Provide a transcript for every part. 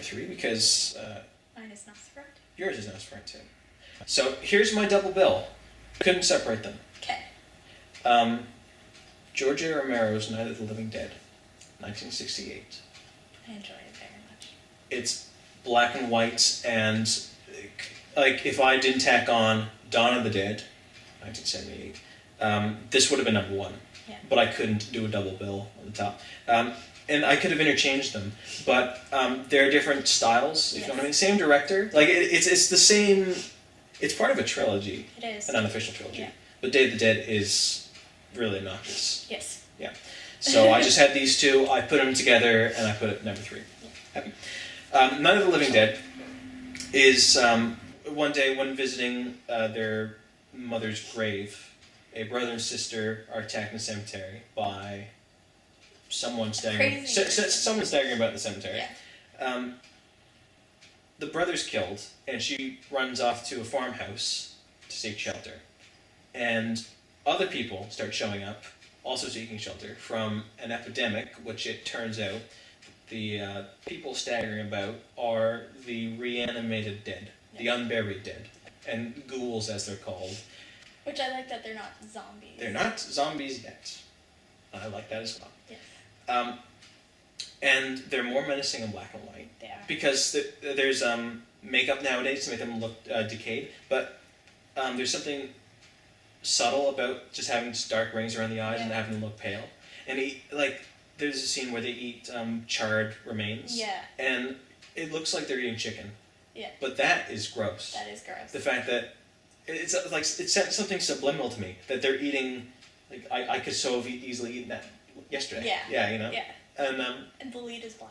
3 because Mine is Nosferatu. yours is Nosferatu. So here's my double bill. Couldn't separate them. Okay. George A. Romero's Night of the Living Dead, 1968. I enjoy it very much. It's black and white, and like if I didn't tack on Dawn of the Dead, 1978, this would have been number 1. Yeah. But I couldn't do a double bill on the top. And I could have interchanged them, but they're different styles, if you know what I mean. Same director. Like, it's the same... It's part of a trilogy. It is. An unofficial trilogy. Yeah. But Day of the Dead is really obnoxious. Yes. Yeah. So I just had these two, I put them together, and I put it number 3. Yeah. Happy. Night of the Living Dead is one day when visiting their mother's grave, a brother and sister are attacked in a cemetery by someone staggering. Someone staggering about in the cemetery. Yeah. The brother's killed, and she runs off to a farmhouse to seek shelter. And other people start showing up, also seeking shelter, from an epidemic, which it turns out the people staggering about are the reanimated dead, the unburied dead, and ghouls as they're called. Which I like that they're not zombies. They're not zombies yet. I like that as well. Yes. And they're more menacing in black and white. They are. Because there's makeup nowadays to make them look decayed, but there's something subtle about just having just dark rings around the eyes and having them look pale. And there's a scene where they eat charred remains. Yeah. And it looks like they're eating chicken. Yeah. But that is gross. That is gross. The fact that it's like it's something subliminal to me that they're eating. Like I could so have easily eaten that yesterday. Yeah. Yeah, you know. Yeah. And the lead is black.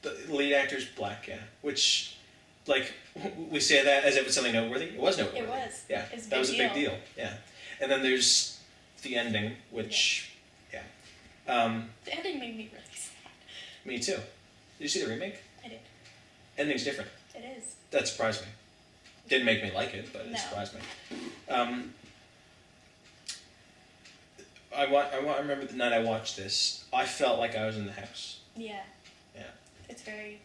the lead actor's black, yeah. Which, like, we say that as if it's something noteworthy. It was noteworthy. It was. Yeah, It was a that was a big deal. deal. Yeah, and then there's the ending, which, yeah. The ending made me really sad. Me too. Did you see the remake? I did. Ending's different. It is. That surprised me. Didn't make me like it, but it No. surprised me. I remember the night I watched this. I felt like I was in the house. Yeah. Yeah. It's very...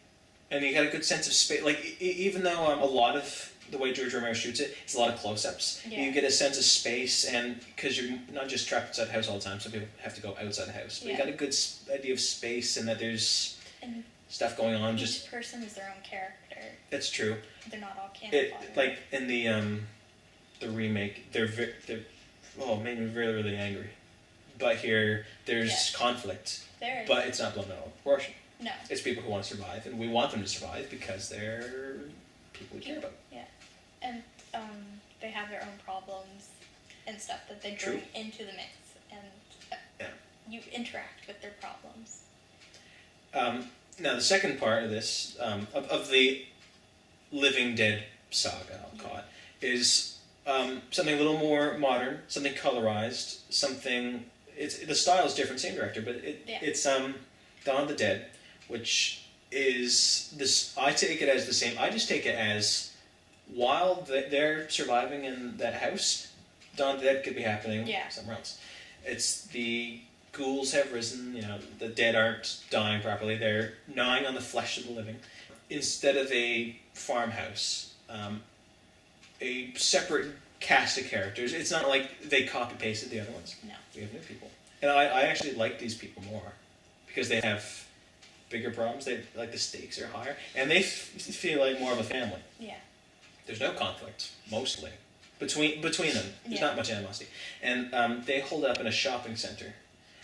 And you got a good sense of space. Like, even though a lot of the way George Romero shoots it, it's a lot of close-ups. Yeah. You get a sense of space, and because you're not just trapped inside the house all the time, some people have to go outside the house. But you got a good idea of space, and that there's stuff going on. Each person is their own character. That's true. They're not all cannon fodder. Like in the remake, they're made me really, really angry. But here, there's conflict. There is. But it's not blown out of proportion. No. It's people who want to survive, and we want them to survive because they're people we care about. Yeah. And they have their own problems and stuff that they True. bring into the mix. And you interact with their problems. Now, the second part of this, of the Living Dead saga, I'll call it, is something a little more modern, something colorized, something... the style is different, same director, but it's Dawn of the Dead, which is this... I take it as the same... I just take it as while they're surviving in that house, Dawn of the Dead could be happening somewhere else. It's the ghouls have risen, the dead aren't dying properly, they're gnawing on the flesh of the living. Instead of a farmhouse, a separate cast of characters. It's not like they copy-pasted the other ones. No. We have new people. And I actually like these people more because they have bigger problems. They like the stakes are higher. And they feel like more of a family. Yeah. There's no conflict, mostly, between them. There's not much animosity. And they hold up in a shopping center.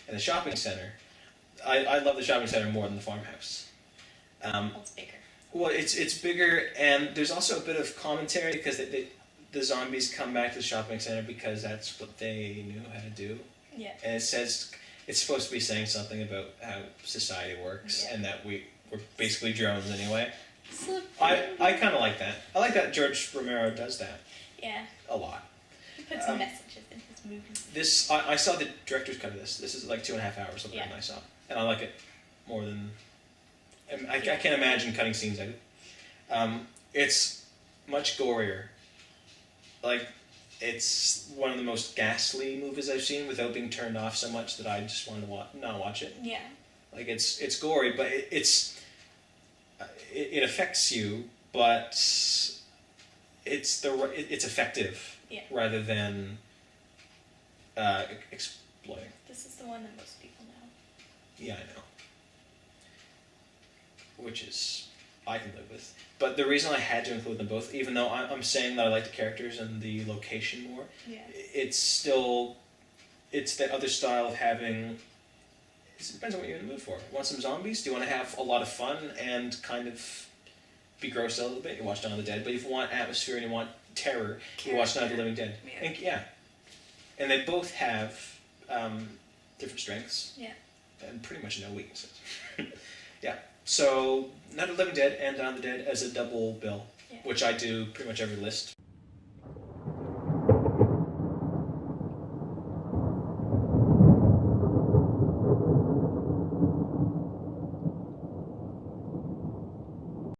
And the shopping center, I love the shopping center more than the farmhouse. It's bigger. Well, it's bigger, and there's also a bit of commentary because the zombies come back to the shopping center because that's what they knew how to do. Yeah. And it says it's supposed to be saying something about how society works and that we're basically drones anyway. I kind of like that. I like that George Romero does that. Yeah. A lot. He puts some messages in his movies. I saw the director's cut of this. This is like 2.5 hours of I saw. And I like it more than... I can't imagine cutting scenes out. It's much gorier. Like, it's one of the most ghastly movies I've seen without being turned off so much that I just wanted to not watch it. Yeah. Like, it's gory, but it affects you, but it's effective Yeah. rather than exploiting. This is the one that most people know. Yeah, I know. Which is I can live with. But the reason I had to include them both, even though I'm saying that I like the characters and the location more, Yeah. it's that other style of having. It depends on what you're in the mood for. Want some zombies? Do you want to have a lot of fun and kind of be grossed out a little bit? You watch Dawn of the Dead. But if you want atmosphere and you want terror, you watch Night of the Living Dead. Yeah. And they both have different strengths. Yeah. And pretty much no weaknesses. Yeah. So Night of the Living Dead and Dawn of the Dead as a double bill, Yeah. which I do pretty much every list.